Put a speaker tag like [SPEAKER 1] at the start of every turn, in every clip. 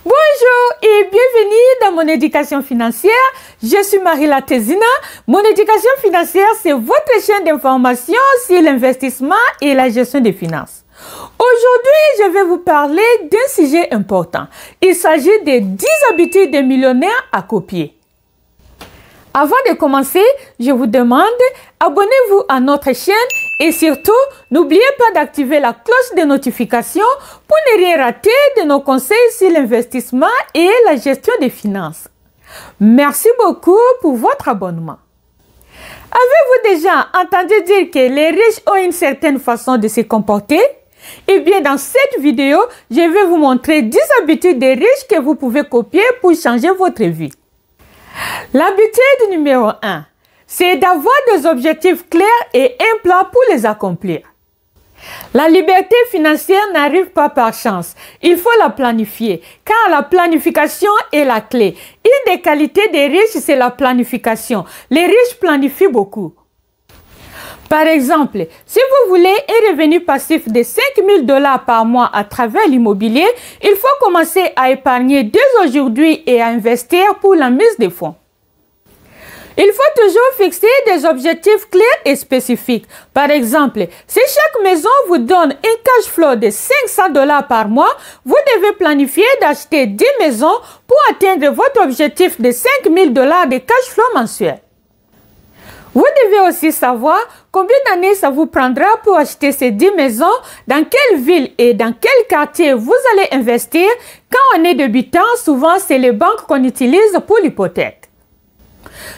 [SPEAKER 1] Bonjour et bienvenue dans mon éducation financière. Je suis Marie-La Tézina. Mon éducation financière, c'est votre chaîne d'information sur l'investissement et la gestion des finances. Aujourd'hui, je vais vous parler d'un sujet important. Il s'agit des 10 habitudes des millionnaires à copier. Avant de commencer, je vous demande, abonnez-vous à notre chaîne et surtout, n'oubliez pas d'activer la cloche de notification pour ne rien rater de nos conseils sur l'investissement et la gestion des finances. Merci beaucoup pour votre abonnement. Avez-vous déjà entendu dire que les riches ont une certaine façon de se comporter? Eh bien, dans cette vidéo, je vais vous montrer 10 habitudes des riches que vous pouvez copier pour changer votre vie. L'habitude numéro 1, c'est d'avoir des objectifs clairs et un plan pour les accomplir. La liberté financière n'arrive pas par chance. Il faut la planifier, car la planification est la clé. Une des qualités des riches, c'est la planification. Les riches planifient beaucoup. Par exemple, si vous voulez un revenu passif de 5 000 $ par mois à travers l'immobilier, il faut commencer à épargner dès aujourd'hui et à investir pour la mise de fonds. Il faut toujours fixer des objectifs clairs et spécifiques. Par exemple, si chaque maison vous donne un cash flow de 500 $ par mois, vous devez planifier d'acheter 10 maisons pour atteindre votre objectif de 5 000 $ de cash flow mensuel. Vous devez aussi savoir combien d'années ça vous prendra pour acheter ces 10 maisons, dans quelle ville et dans quel quartier vous allez investir. Quand on est débutant, souvent c'est les banques qu'on utilise pour l'hypothèque.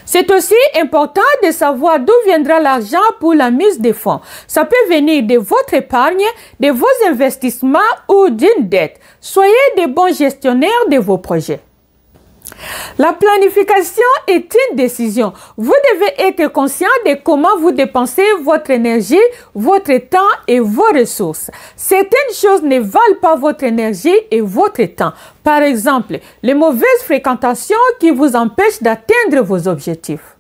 [SPEAKER 1] C'est aussi important de savoir d'où viendra l'argent pour la mise de fonds. Ça peut venir de votre épargne, de vos investissements ou d'une dette. Soyez de bons gestionnaires de vos projets. La planification est une décision. Vous devez être conscient de comment vous dépensez votre énergie, votre temps et vos ressources. Certaines choses ne valent pas votre énergie et votre temps. Par exemple, les mauvaises fréquentations qui vous empêchent d'atteindre vos objectifs.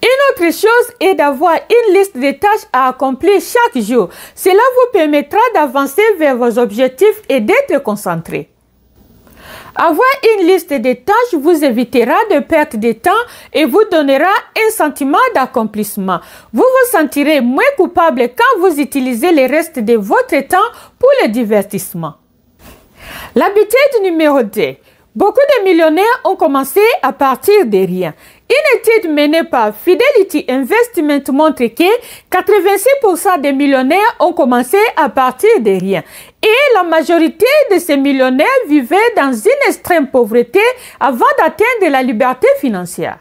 [SPEAKER 1] Une autre chose est d'avoir une liste de tâches à accomplir chaque jour. Cela vous permettra d'avancer vers vos objectifs et d'être concentré. Avoir une liste de tâches vous évitera de perdre de temps et vous donnera un sentiment d'accomplissement. Vous vous sentirez moins coupable quand vous utilisez le reste de votre temps pour le divertissement. L'habitude numéro 2. Beaucoup de millionnaires ont commencé à partir de rien. Une étude menée par Fidelity Investment montre que 86% des millionnaires ont commencé à partir de rien. Et la majorité de ces millionnaires vivaient dans une extrême pauvreté avant d'atteindre la liberté financière.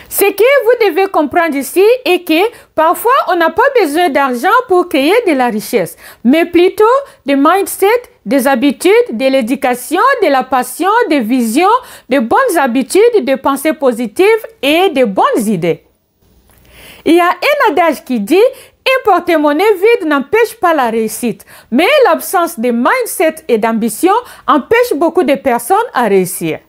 [SPEAKER 1] Ce que vous devez comprendre ici est que parfois on n'a pas besoin d'argent pour créer de la richesse, mais plutôt des mindset, des habitudes, de l'éducation, de la passion, des visions, de bonnes habitudes, de pensées positives et de bonnes idées. Il y a un adage qui dit « Un porte-monnaie vide n'empêche pas la réussite », mais l'absence de mindset et d'ambition empêche beaucoup de personnes à réussir.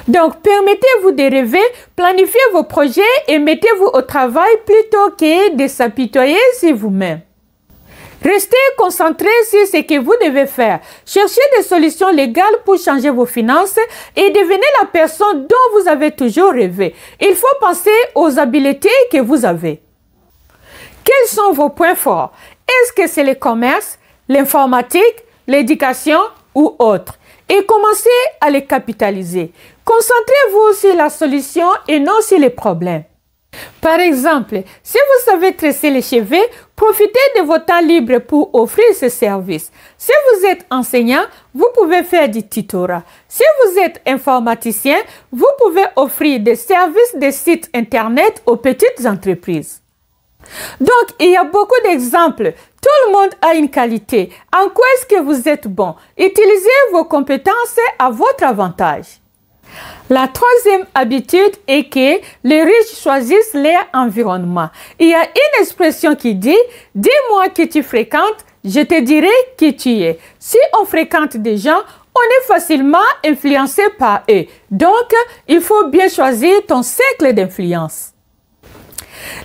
[SPEAKER 1] Donc, permettez-vous de rêver, planifiez vos projets et mettez-vous au travail plutôt que de s'apitoyer sur vous-même. Restez concentré sur ce que vous devez faire. Cherchez des solutions légales pour changer vos finances et devenez la personne dont vous avez toujours rêvé. Il faut penser aux habiletés que vous avez. Quels sont vos points forts? Est-ce que c'est le commerce, l'informatique, l'éducation ou autre? Et commencez à les capitaliser. Concentrez-vous sur la solution et non sur les problèmes. Par exemple, si vous savez tresser les cheveux, profitez de votre temps libre pour offrir ce service. Si vous êtes enseignant, vous pouvez faire du tutorat. Si vous êtes informaticien, vous pouvez offrir des services de sites internet aux petites entreprises. Donc, il y a beaucoup d'exemples. Tout le monde a une qualité. En quoi est-ce que vous êtes bon? Utilisez vos compétences à votre avantage. La troisième habitude est que les riches choisissent leur environnement. Il y a une expression qui dit « Dis-moi qui tu fréquentes, je te dirai qui tu es ». Si on fréquente des gens, on est facilement influencé par eux. Donc, il faut bien choisir ton cercle d'influence.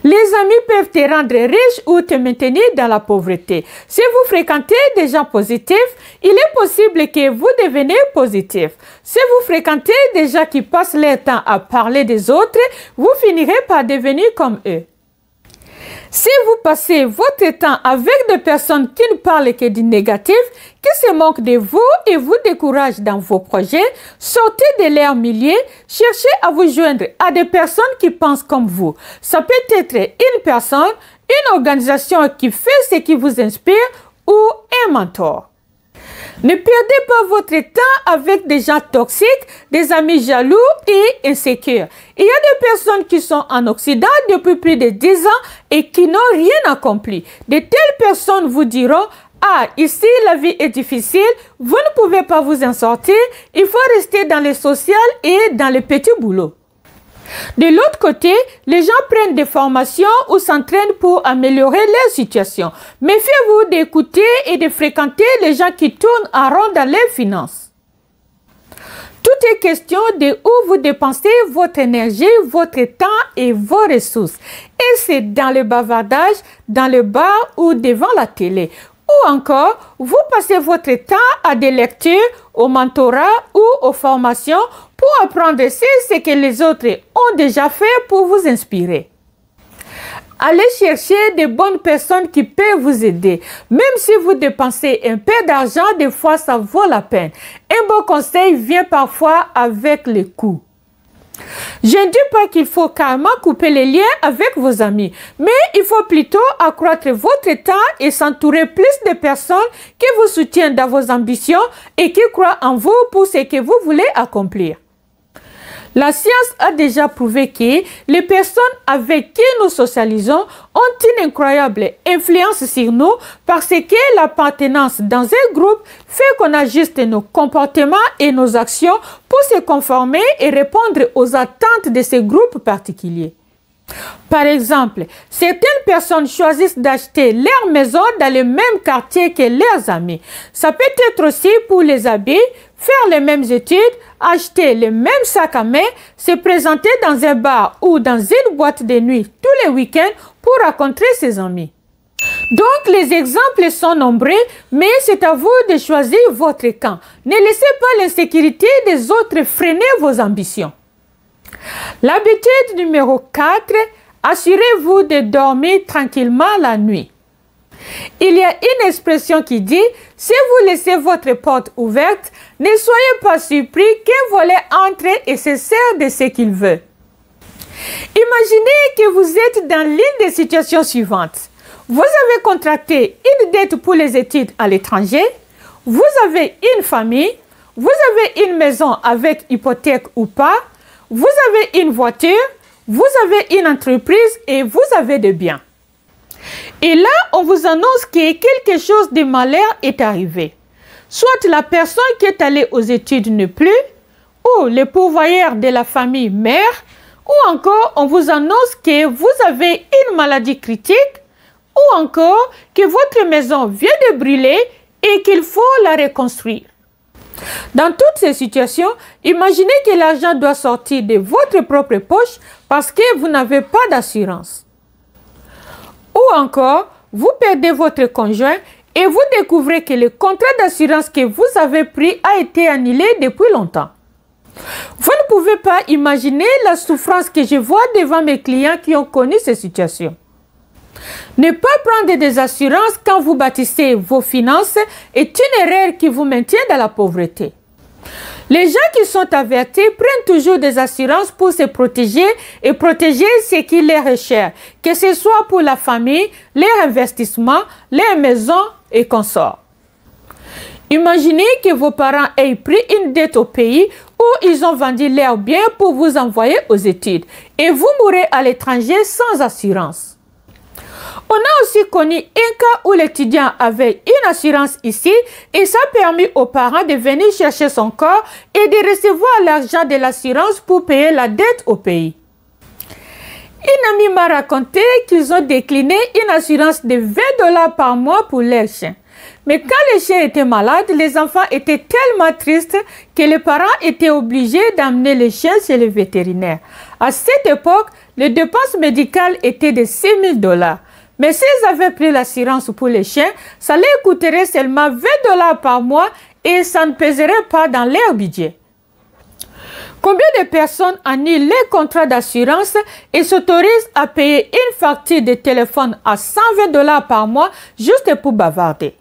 [SPEAKER 1] Les amis peuvent te rendre riche ou te maintenir dans la pauvreté. Si vous fréquentez des gens positifs, il est possible que vous deveniez positif. Si vous fréquentez des gens qui passent leur temps à parler des autres, vous finirez par devenir comme eux. Si vous passez votre temps avec des personnes qui ne parlent que du négatif, qui se moquent de vous et vous découragent dans vos projets, sortez de leur milieu, cherchez à vous joindre à des personnes qui pensent comme vous. Ça peut être une personne, une organisation qui fait ce qui vous inspire ou un mentor. Ne perdez pas votre temps avec des gens toxiques, des amis jaloux et insécures. Il y a des personnes qui sont en Occident depuis plus de 10 ans et qui n'ont rien accompli. De telles personnes vous diront « Ah, ici la vie est difficile, vous ne pouvez pas vous en sortir, il faut rester dans le social et dans les petits boulots. » De l'autre côté, les gens prennent des formations ou s'entraînent pour améliorer leur situation. Méfiez-vous d'écouter et de fréquenter les gens qui tournent en rond dans les finances. Tout est question de où vous dépensez votre énergie, votre temps et vos ressources. Et c'est dans le bavardage, dans le bar ou devant la télé. Ou encore, vous passez votre temps à des lectures, au mentorat ou aux formations pour apprendre ce que les autres ont déjà fait pour vous inspirer. Allez chercher de bonnes personnes qui peuvent vous aider. Même si vous dépensez un peu d'argent, des fois ça vaut la peine. Un bon conseil vient parfois avec les coûts. Je ne dis pas qu'il faut carrément couper les liens avec vos amis, mais il faut plutôt accroître votre temps et s'entourer plus de personnes qui vous soutiennent dans vos ambitions et qui croient en vous pour ce que vous voulez accomplir. La science a déjà prouvé que les personnes avec qui nous socialisons ont une incroyable influence sur nous parce que l'appartenance dans un groupe fait qu'on ajuste nos comportements et nos actions pour se conformer et répondre aux attentes de ces groupes particuliers. Par exemple, certaines personnes choisissent d'acheter leur maison dans le même quartier que leurs amis. Ça peut être aussi pour les habits, faire les mêmes études, acheter les mêmes sacs à main, se présenter dans un bar ou dans une boîte de nuit tous les week-ends pour rencontrer ses amis. Donc, les exemples sont nombreux, mais c'est à vous de choisir votre camp. Ne laissez pas l'insécurité des autres freiner vos ambitions. L'habitude numéro 4, assurez-vous de dormir tranquillement la nuit. Il y a une expression qui dit « Si vous laissez votre porte ouverte, ne soyez pas surpris qu'un volet entre et se sert de ce qu'il veut. » Imaginez que vous êtes dans l'une des situations suivantes. Vous avez contracté une dette pour les études à l'étranger, vous avez une famille, vous avez une maison avec hypothèque ou pas, vous avez une voiture, vous avez une entreprise et vous avez des biens. Et là, on vous annonce que quelque chose de malheur est arrivé. Soit la personne qui est allée aux études n'est plus, ou le pourvoyeur de la famille meurt, ou encore on vous annonce que vous avez une maladie critique, ou encore que votre maison vient de brûler et qu'il faut la reconstruire. Dans toutes ces situations, imaginez que l'argent doit sortir de votre propre poche parce que vous n'avez pas d'assurance. Ou encore, vous perdez votre conjoint et vous découvrez que le contrat d'assurance que vous avez pris a été annulé depuis longtemps. Vous ne pouvez pas imaginer la souffrance que je vois devant mes clients qui ont connu ces situations. Ne pas prendre des assurances quand vous bâtissez vos finances est une erreur qui vous maintient dans la pauvreté. Les gens qui sont avertis prennent toujours des assurances pour se protéger et protéger ce qui leur est cher, que ce soit pour la famille, leur investissement, leur maison et consorts. Imaginez que vos parents aient pris une dette au pays où ils ont vendu leurs biens pour vous envoyer aux études et vous mourrez à l'étranger sans assurance. On a aussi connu un cas où l'étudiant avait une assurance ici et ça a permis aux parents de venir chercher son corps et de recevoir l'argent de l'assurance pour payer la dette au pays. Une amie m'a raconté qu'ils ont décliné une assurance de 20 $ par mois pour leur chien. Mais quand le chien était malade, les enfants étaient tellement tristes que les parents étaient obligés d'amener le chien chez le vétérinaire. À cette époque, les dépenses médicales étaient de 6 000 $. Mais s'ils avaient pris l'assurance pour les chiens, ça leur coûterait seulement 20 $ par mois et ça ne pèserait pas dans leur budget. Combien de personnes annulent les contrats d'assurance et s'autorisent à payer une facture de téléphone à 120 $ par mois juste pour bavarder?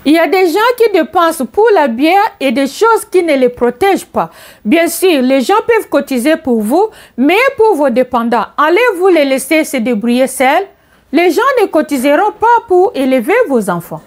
[SPEAKER 1] Il y a des gens qui dépensent pour la bière et des choses qui ne les protègent pas. Bien sûr, les gens peuvent cotiser pour vous, mais pour vos dépendants, allez-vous les laisser se débrouiller seuls? Les gens ne cotiseront pas pour élever vos enfants.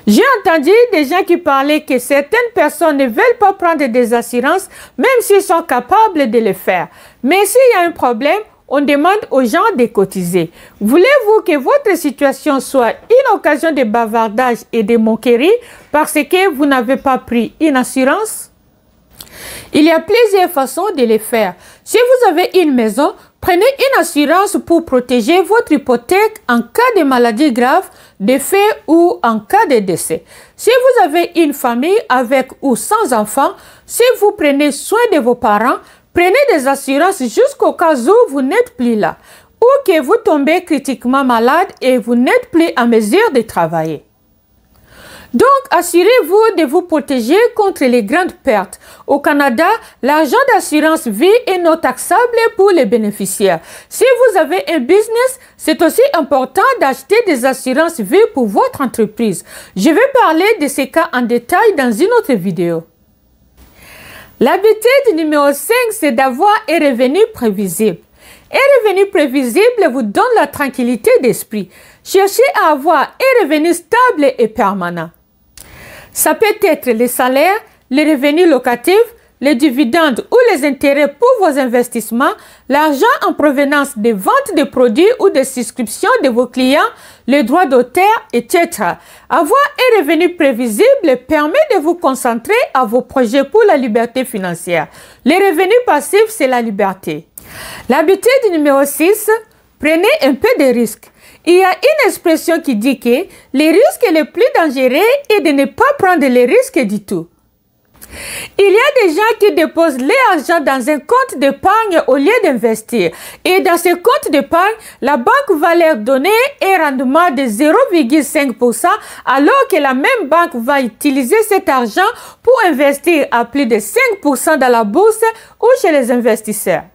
[SPEAKER 1] J'ai entendu des gens qui parlaient que certaines personnes ne veulent pas prendre des assurances, même s'ils sont capables de le faire. Mais s'il y a un problème, on demande aux gens de cotiser. Voulez-vous que votre situation soit une occasion de bavardage et de moquerie parce que vous n'avez pas pris une assurance? Il y a plusieurs façons de le faire. Si vous avez une maison, prenez une assurance pour protéger votre hypothèque en cas de maladie grave, de fait ou en cas de décès. Si vous avez une famille avec ou sans enfants, si vous prenez soin de vos parents, prenez des assurances jusqu'au cas où vous n'êtes plus là, ou que vous tombez critiquement malade et vous n'êtes plus en mesure de travailler. Donc, assurez-vous de vous protéger contre les grandes pertes. Au Canada, l'argent d'assurance vie est non taxable pour les bénéficiaires. Si vous avez un business, c'est aussi important d'acheter des assurances vie pour votre entreprise. Je vais parler de ces cas en détail dans une autre vidéo. L'habitude numéro 5, c'est d'avoir un revenu prévisible. Un revenu prévisible vous donne la tranquillité d'esprit. Cherchez à avoir un revenu stable et permanent. Ça peut être les salaires, les revenus locatifs, les dividendes ou les intérêts pour vos investissements, l'argent en provenance des ventes de produits ou des souscriptions de vos clients, les droits d'auteur, etc. Avoir un revenu prévisible permet de vous concentrer à vos projets pour la liberté financière. Les revenus passifs, c'est la liberté. L'habitude numéro 6, prenez un peu de risques. Il y a une expression qui dit que les risques les plus dangereux est de ne pas prendre les risques du tout. Il y a des gens qui déposent leur argent dans un compte d'épargne au lieu d'investir. Et dans ce compte d'épargne, la banque va leur donner un rendement de 0,5% alors que la même banque va utiliser cet argent pour investir à plus de 5% dans la bourse ou chez les investisseurs.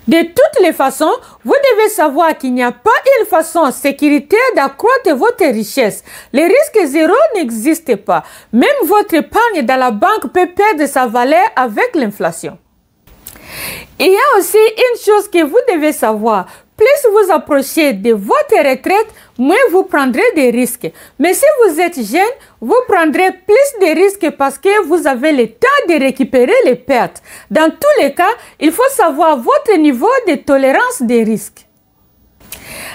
[SPEAKER 1] De toutes les façons, vous devez savoir qu'il n'y a pas une façon sécuritaire d'accroître votre richesse. Le risque zéro n'existe pas. Même votre épargne dans la banque peut perdre sa valeur avec l'inflation. Il y a aussi une chose que vous devez savoir. Plus vous approchez de votre retraite, moins vous prendrez des risques. Mais si vous êtes jeune, vous prendrez plus de risques parce que vous avez le temps de récupérer les pertes. Dans tous les cas, il faut savoir votre niveau de tolérance des risques.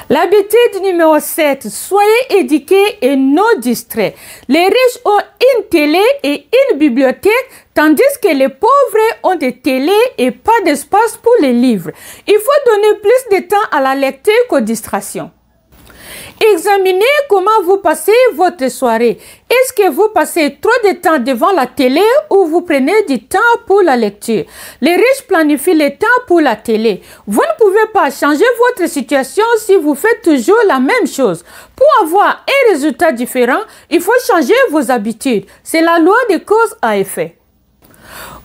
[SPEAKER 1] L'habitude numéro 7, soyez éduqués et non distraits. Les riches ont une télé et une bibliothèque, tandis que les pauvres ont des télés et pas d'espace pour les livres. Il faut donner plus de temps à la lecture qu'aux distractions. Examinez comment vous passez votre soirée. Est-ce que vous passez trop de temps devant la télé ou vous prenez du temps pour la lecture? Les riches planifient le temps pour la télé. Vous ne pouvez pas changer votre situation si vous faites toujours la même chose. Pour avoir un résultat différent, il faut changer vos habitudes. C'est la loi de cause à effet.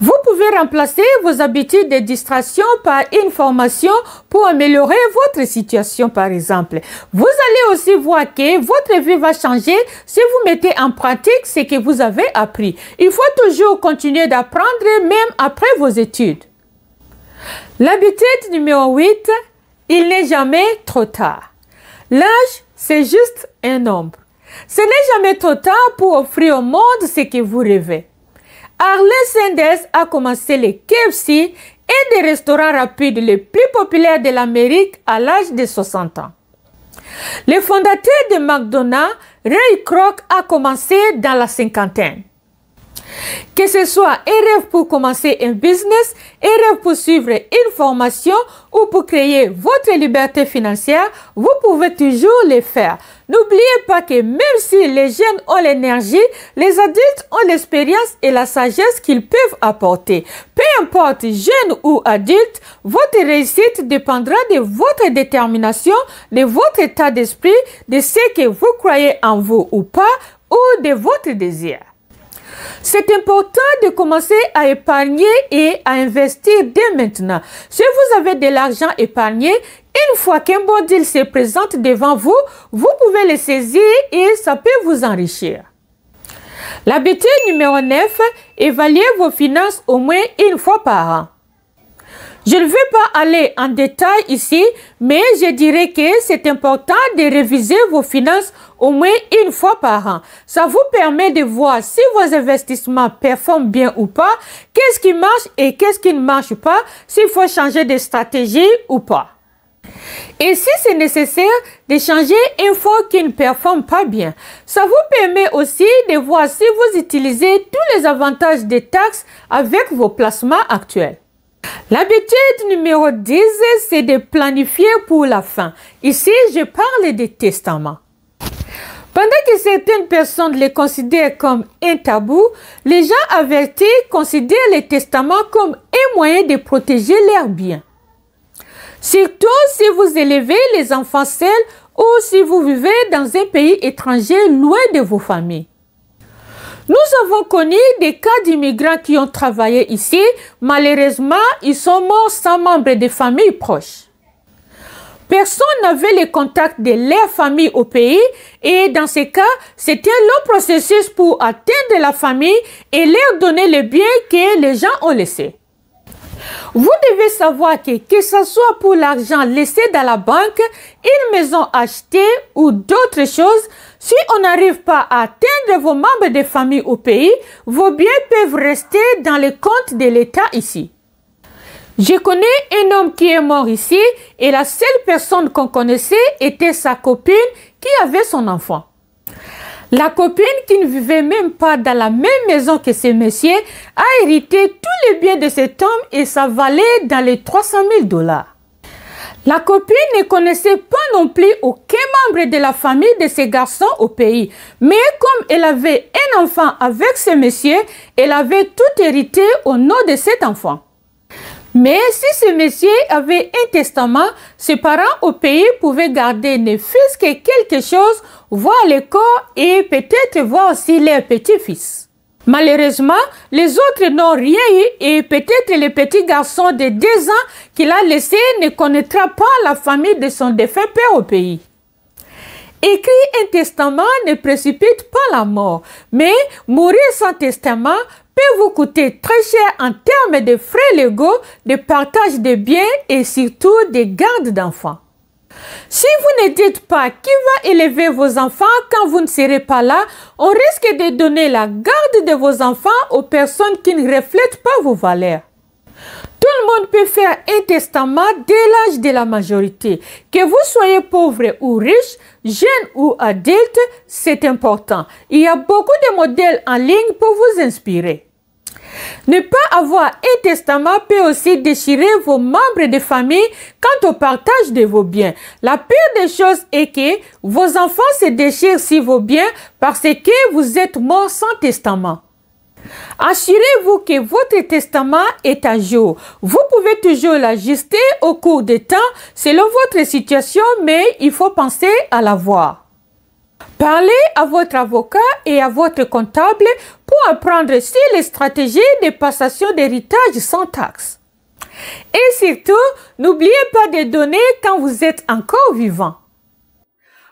[SPEAKER 1] Vous pouvez remplacer vos habitudes de distraction par une formation pour améliorer votre situation, par exemple. Vous allez aussi voir que votre vie va changer si vous mettez en pratique ce que vous avez appris. Il faut toujours continuer d'apprendre même après vos études. L'habitude numéro 8, il n'est jamais trop tard. L'âge, c'est juste un nombre. Ce n'est jamais trop tard pour offrir au monde ce que vous rêvez. Arlen Sanders a commencé les KFC, un des restaurants rapides les plus populaires de l'Amérique à l'âge de 60 ans. Le fondateur de McDonald's, Ray Kroc, a commencé dans la cinquantaine. Que ce soit un rêve pour commencer un business, un rêve pour suivre une formation ou pour créer votre liberté financière, vous pouvez toujours le faire. N'oubliez pas que même si les jeunes ont l'énergie, les adultes ont l'expérience et la sagesse qu'ils peuvent apporter. Peu importe, jeune ou adulte, votre réussite dépendra de votre détermination, de votre état d'esprit, de ce que vous croyez en vous ou pas, ou de votre désir. C'est important de commencer à épargner et à investir dès maintenant. Si vous avez de l'argent épargné, une fois qu'un bon deal se présente devant vous, vous pouvez le saisir et ça peut vous enrichir. L'habitude numéro 9, évaluez vos finances au moins une fois par an. Je ne vais pas aller en détail ici, mais je dirais que c'est important de réviser vos finances au moins une fois par an. Ça vous permet de voir si vos investissements performent bien ou pas, qu'est-ce qui marche et qu'est-ce qui ne marche pas, s'il faut changer de stratégie ou pas. Et si c'est nécessaire de changer une fois qu'il ne performe pas bien, ça vous permet aussi de voir si vous utilisez tous les avantages des taxes avec vos placements actuels. L'habitude numéro 10, c'est de planifier pour la fin. Ici, je parle des testaments. Pendant que certaines personnes les considèrent comme un tabou, les gens avertis considèrent les testaments comme un moyen de protéger leurs biens. Surtout si vous élevez les enfants seuls ou si vous vivez dans un pays étranger loin de vos familles. Nous avons connu des cas d'immigrants qui ont travaillé ici. Malheureusement, ils sont morts sans membres de famille proches. Personne n'avait le contact de leur famille au pays et dans ce cas, c'était un long processus pour atteindre la famille et leur donner le bien que les gens ont laissé. Vous devez savoir que ce soit pour l'argent laissé dans la banque, une maison achetée ou d'autres choses, si on n'arrive pas à atteindre vos membres de famille au pays, vos biens peuvent rester dans les comptes de l'État ici. Je connais un homme qui est mort ici et la seule personne qu'on connaissait était sa copine qui avait son enfant. La copine qui ne vivait même pas dans la même maison que ce monsieur a hérité tous les biens de cet homme et ça valait dans les 300 000 $. La copine ne connaissait pas non plus aucun membre de la famille de ce garçon au pays. Mais comme elle avait un enfant avec ce monsieur, elle avait tout hérité au nom de cet enfant. Mais si ce monsieur avait un testament, ses parents au pays pouvaient garder ne fût-ce que quelque chose, voir le corps et peut-être voir aussi leur petit-fils. Malheureusement, les autres n'ont rien eu et peut-être le petit garçon de 2 ans qu'il a laissé ne connaîtra pas la famille de son défunt père au pays. Écrire un testament ne précipite pas la mort, mais mourir sans testament peut vous coûter très cher en termes de frais légaux, de partage de biens et surtout de garde d'enfants. Si vous ne dites pas qui va élever vos enfants quand vous ne serez pas là, on risque de donner la garde de vos enfants aux personnes qui ne reflètent pas vos valeurs. Tout le monde peut faire un testament dès l'âge de la majorité. Que vous soyez pauvre ou riche, jeune ou adulte, c'est important. Il y a beaucoup de modèles en ligne pour vous inspirer. Ne pas avoir un testament peut aussi déchirer vos membres de famille quant au partage de vos biens. La pire des choses est que vos enfants se déchirent sur vos biens parce que vous êtes mort sans testament. Assurez-vous que votre testament est à jour. Vous pouvez toujours l'ajuster au cours du temps selon votre situation, mais il faut penser à l'avoir. Parlez à votre avocat et à votre comptable pour apprendre sur les stratégies de passation d'héritage sans taxe. Et surtout, n'oubliez pas de donner quand vous êtes encore vivant.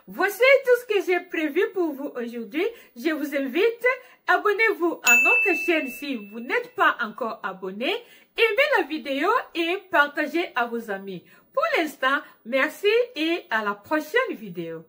[SPEAKER 1] Voici tout ce que j'ai prévu pour vous aujourd'hui. Je vous invite, abonnez-vous à notre chaîne si vous n'êtes pas encore abonné, aimez la vidéo et partagez à vos amis. Pour l'instant, merci et à la prochaine vidéo.